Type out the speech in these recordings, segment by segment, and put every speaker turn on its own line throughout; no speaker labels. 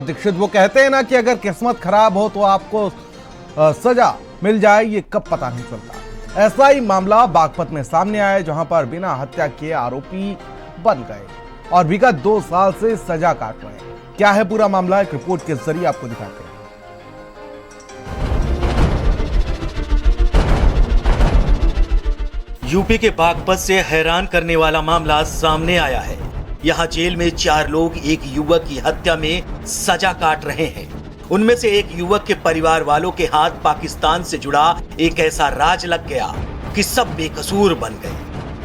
दीक्षित वो कहते हैं ना कि अगर किस्मत खराब हो तो आपको सजा मिल जाए, ये कब पता नहीं चलता। ऐसा ही मामला बागपत में सामने आया, जहां पर बिना हत्या के आरोपी बन गए और विगत 2 साल से सजा काट रहे हैं। क्या है पूरा मामला, एक रिपोर्ट के जरिए आपको दिखाते हैं।
यूपी के बागपत से हैरान करने वाला मामला सामने आया है। यहाँ जेल में 4 लोग एक युवक की हत्या में सजा काट रहे हैं। उनमें से एक युवक के परिवार वालों के हाथ पाकिस्तान से जुड़ा एक ऐसा राज लग गया कि सब बेकसूर बन गए।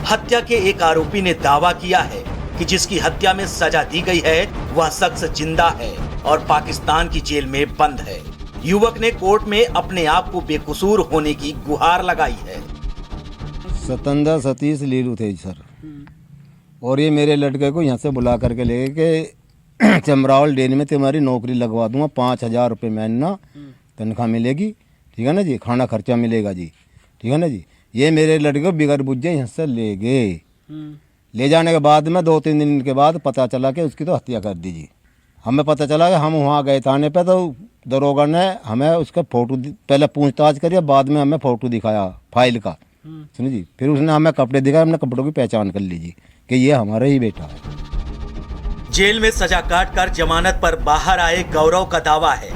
हत्या के एक आरोपी ने दावा किया है कि जिसकी हत्या में सजा दी गई है वह शख्स जिंदा है और पाकिस्तान की जेल में बंद है। युवक ने कोर्ट में अपने आप को बेकसूर होने की गुहार लगाई है।
सतंदर सतीश लीलू थे सर, और ये मेरे लड़के को यहाँ से बुला करके ले गए कि चमरावल डेयरी में तुम्हारी नौकरी लगवा दूंगा, 5,000 रुपये महीना तनख्वाह मिलेगी, ठीक है ना जी, खाना खर्चा मिलेगा जी, ठीक है ना जी। ये मेरे लड़के को बिगड़ बुझे यहाँ से ले गए। ले जाने के बाद में 2-3 दिन के बाद पता चला कि उसकी तो हत्या कर दी जी। हमें पता चला कि हम वहाँ गए थाने पे, तो दरोगा ने हमें उसका फ़ोटो पहले पूछताछ करी, बाद में हमें फ़ोटो दिखाया फाइल का, सुनिए जी। फिर उसने हमें कपड़े दिखाए, हमने कपड़ों की पहचान कर ली जी कि ये हमारा ही बेटा है।
जेल में सजा काटकर जमानत पर बाहर आए गौरव का दावा है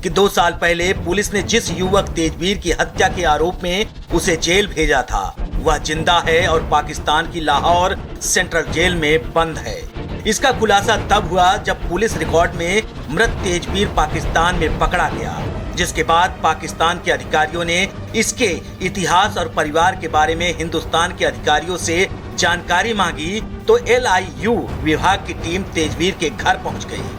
कि 2 साल पहले पुलिस ने जिस युवक तेजवीर की हत्या के आरोप में उसे जेल भेजा था वह जिंदा है और पाकिस्तान की लाहौर सेंट्रल जेल में बंद है। इसका खुलासा तब हुआ जब पुलिस रिकॉर्ड में मृत तेजवीर पाकिस्तान में पकड़ा गया, जिसके बाद पाकिस्तान के अधिकारियों ने इसके इतिहास और परिवार के बारे में हिंदुस्तान के अधिकारियों से जानकारी मांगी, तो LIU विभाग की टीम तेजवीर के घर पहुंच गई।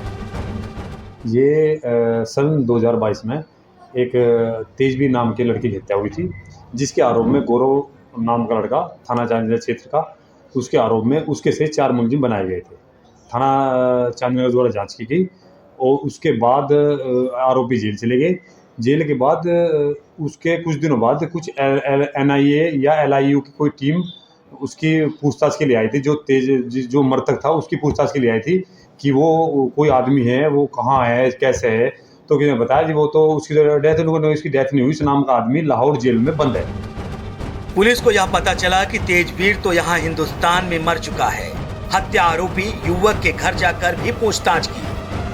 ये सन 2022 में एक तेजवीर नाम के लड़की की हत्या हुई थी, जिसके आरोप में गौरव नाम का लड़का थाना चांदनी क्षेत्र का, उसके आरोप में उसके से 4 मुलजिम बनाए गए थे। थाना चांदनी द्वारा जांच की गई और उसके बाद आरोपी जेल चले गए। जेल के बाद उसके कुछ दिनों बाद कुछ NIA या LIU की कोई टीम उसकी पूछताछ के लिए आई थी। जो मृतक था उसकी पूछताछ के लिए आई थी कि वो कोई आदमी है, वो कहाँ है, कैसे है। तो किसी ने बताया जी वो तो उसकी डेथ, उसकी डेथ नहीं हुई, इस नाम का आदमी लाहौर जेल में बंद है।
पुलिस को यह पता चला कि तेजवीर तो यहाँ हिंदुस्तान में मर चुका है। हत्या आरोपी युवक के घर जाकर भी पूछताछ की,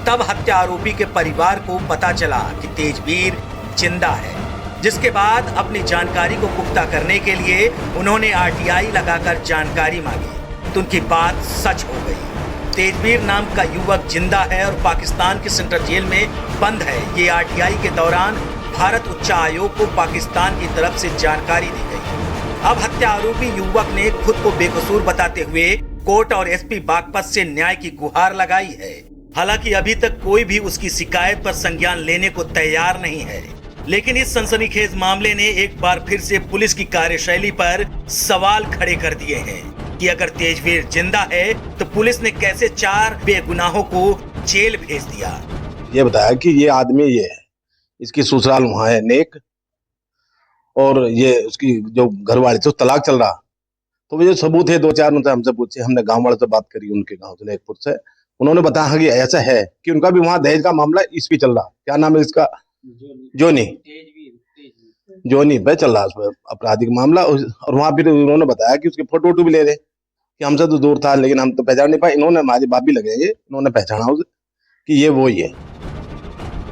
तब हत्या आरोपी के परिवार को पता चला कि तेजवीर जिंदा है, जिसके बाद अपनी जानकारी को पुख्ता करने के लिए उन्होंने RTI लगाकर जानकारी मांगी, तो उनकी बात सच हो गई। तेजवीर नाम का युवक जिंदा है और पाकिस्तान के सेंट्रल जेल में बंद है। ये RTI के दौरान भारत उच्च आयोग को पाकिस्तान की तरफ से जानकारी दी गई। अब हत्या आरोपी युवक ने खुद को बेकसूर बताते हुए कोर्ट और SP बागपत से न्याय की गुहार लगाई है। हालांकि अभी तक कोई भी उसकी शिकायत पर संज्ञान लेने को तैयार नहीं है, लेकिन इस सनसनीखेज मामले ने एक बार फिर से पुलिस की कार्यशैली पर सवाल खड़े कर दिए हैं कि अगर तेजवीर जिंदा है तो पुलिस ने कैसे 4 बेगुनाहों को जेल भेज दिया।
ये बताया कि ये आदमी ये है, इसकी ससुराल वहाँ है नेक, और ये उसकी जो घरवाली थी तलाक चल रहा। तो ये सबूत है 2-4 उनसे हमसे पूछे, हमने गाँव वाले से बात करी, उनके गाँव से नेकपुर से, उन्होंने बताया कि ऐसा है कि उनका भी वहाँ दहेज का मामला इस पे चल रहा। क्या नाम है इसका? जोनी पे चल रहा है उसमें आपराधिक मामला। और वहाँ फिर उन्होंने बताया कि उसके फोटो भी ले रहे कि हमसे तो दूर था, लेकिन हम तो पहचान नहीं पाए। इन्होंने, हमारी भाभी लगेंगे, इन्होंने पहचाना उसे कि ये वो ही है।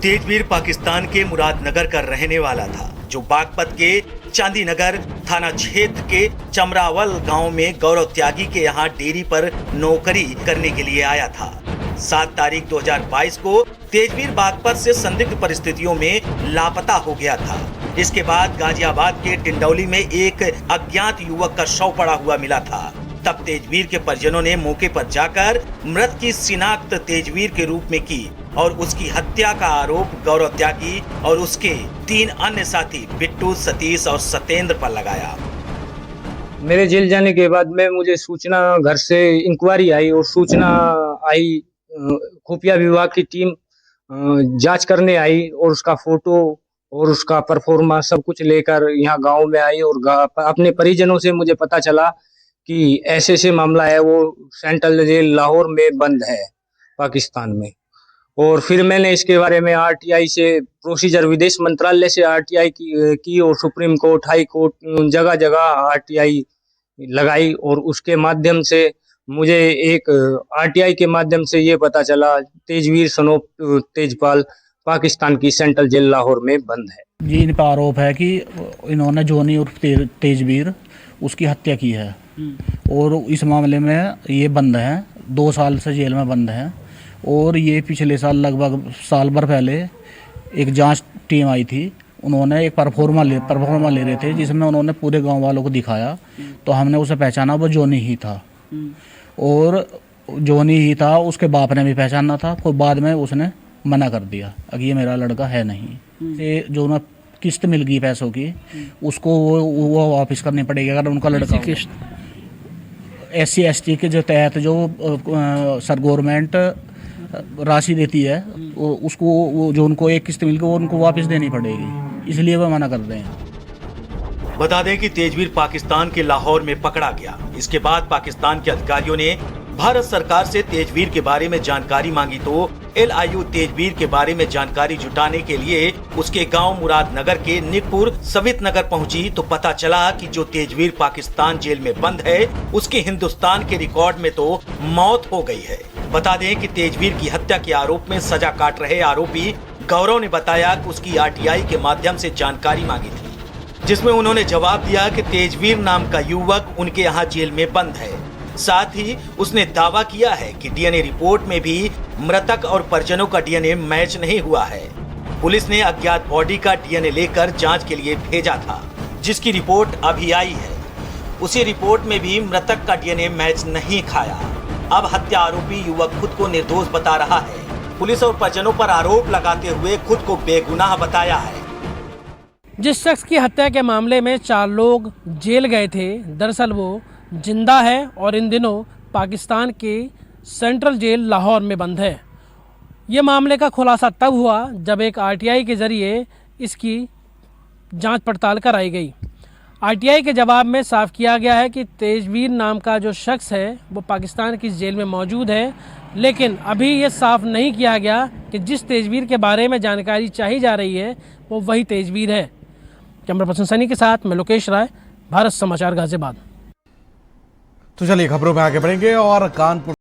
तेजवीर पाकिस्तान के मुरादनगर का रहने वाला था, जो बागपत के चांदीनगर थाना क्षेत्र के चमरावल गांव में गौरव त्यागी के यहाँ डेयरी पर नौकरी करने के लिए आया था। 7 तारीख 2022 को तेजवीर बागपत से संदिग्ध परिस्थितियों में लापता हो गया था। इसके बाद गाजियाबाद के टिंडौली में एक अज्ञात युवक का शव पड़ा हुआ मिला था। तब तेजवीर के परिजनों ने मौके पर जाकर मृत की शिनाख्त तेजवीर के रूप में की और उसकी हत्या का आरोप गौरव त्यागी और उसके 3 अन्य साथी बिट्टू, सतीश और सतेंद्र पर लगाया।
मेरे जेल जाने के बाद में मुझे सूचना, घर से इंक्वायरी आई और सूचना आई, खुफिया विभाग की टीम जांच करने आई और उसका फोटो और उसका परफॉर्मा सब कुछ लेकर यहाँ गांव में आई और अपने परिजनों से मुझे पता चला कि ऐसे मामला है, वो सेंट्रल जेल लाहौर में बंद है पाकिस्तान में। और फिर मैंने इसके बारे में आरटीआई से प्रोसीजर, विदेश मंत्रालय से आरटीआई की और सुप्रीम कोर्ट, हाई कोर्ट, जगह जगह आरटीआई लगाई। और उसके माध्यम से मुझे एक आरटीआई के माध्यम से ये पता चला तेजवीर सनोप तेजपाल पाकिस्तान की सेंट्रल जेल लाहौर में बंद है।
जी, इन पर आरोप है कि इन्होंने जोनी और तेजवीर उसकी हत्या की है और इस मामले में ये बंद हैं, 2 साल से जेल में बंद हैं। और ये पिछले साल लगभग साल भर पहले एक जांच टीम आई थी, उन्होंने एक परफॉर्मा ले रहे थे जिसमें उन्होंने पूरे गांव वालों को दिखाया, तो हमने उसे पहचाना वो जोनी ही था। और जोनी ही था, उसके बाप ने भी पहचाना था, फिर बाद में उसने मना कर दिया कि ये मेरा लड़का है नहीं। ये जो ना किस्त मिल गई पैसों की, उसको वो वापस करनी पड़ेगी अगर उनका लड़का किस्त SC ST के जो तहत जो सर गवर्नमेंट राशि देती है उसको, वो जो उनको एक किस्त मिल गई वो उनको वापस देनी पड़ेगी, इसलिए वो मना कर रहे हैं।
बता दें कि तेजवीर पाकिस्तान के लाहौर में पकड़ा गया। इसके बाद पाकिस्तान के अधिकारियों ने भारत सरकार से तेजवीर के बारे में जानकारी मांगी, तो LIU तेजवीर के बारे में जानकारी जुटाने के लिए उसके गांव मुरादनगर के निकपुर सवित नगर पहुंची, तो पता चला कि जो तेजवीर पाकिस्तान जेल में बंद है उसके हिंदुस्तान के रिकॉर्ड में तो मौत हो गई है। बता दें कि तेजवीर की हत्या के आरोप में सजा काट रहे आरोपी गौरव ने बताया कि उसकी RTI के माध्यम से जानकारी मांगी थी, जिसमें उन्होंने जवाब दिया कि तेजवीर नाम का युवक उनके यहाँ जेल में बंद है। साथ ही उसने दावा किया है कि DNA रिपोर्ट में भी मृतक और परिजनों का DNA मैच नहीं हुआ है। पुलिस ने अज्ञात बॉडी का DNA लेकर जांच के लिए भेजा था, जिसकी रिपोर्ट अभी आई है। उसी रिपोर्ट में भी मृतक का DNA मैच नहीं खाया। अब हत्या आरोपी युवक खुद को निर्दोष बता रहा है। पुलिस और परिजनों पर आरोप लगाते हुए खुद को बेगुनाह बताया है।
जिस शख्स की हत्या के मामले में 4 लोग जेल गए थे, दरअसल वो जिंदा है और इन दिनों पाकिस्तान के सेंट्रल जेल लाहौर में बंद है। ये मामले का खुलासा तब हुआ जब एक RTI के ज़रिए इसकी जांच पड़ताल कराई गई। RTI के जवाब में साफ किया गया है कि तेजवीर नाम का जो शख्स है वो पाकिस्तान की जेल में मौजूद है, लेकिन अभी ये साफ नहीं किया गया कि जिस तेजवीर के बारे में जानकारी चाही जा रही है वो वही तेजवीर है। कैमरा पर्सन सनी के साथ मैं लोकेश राय, भारत समाचार गाजियाबाद।
तो चलिए खबरों में आगे बढ़ेंगे और कानपुर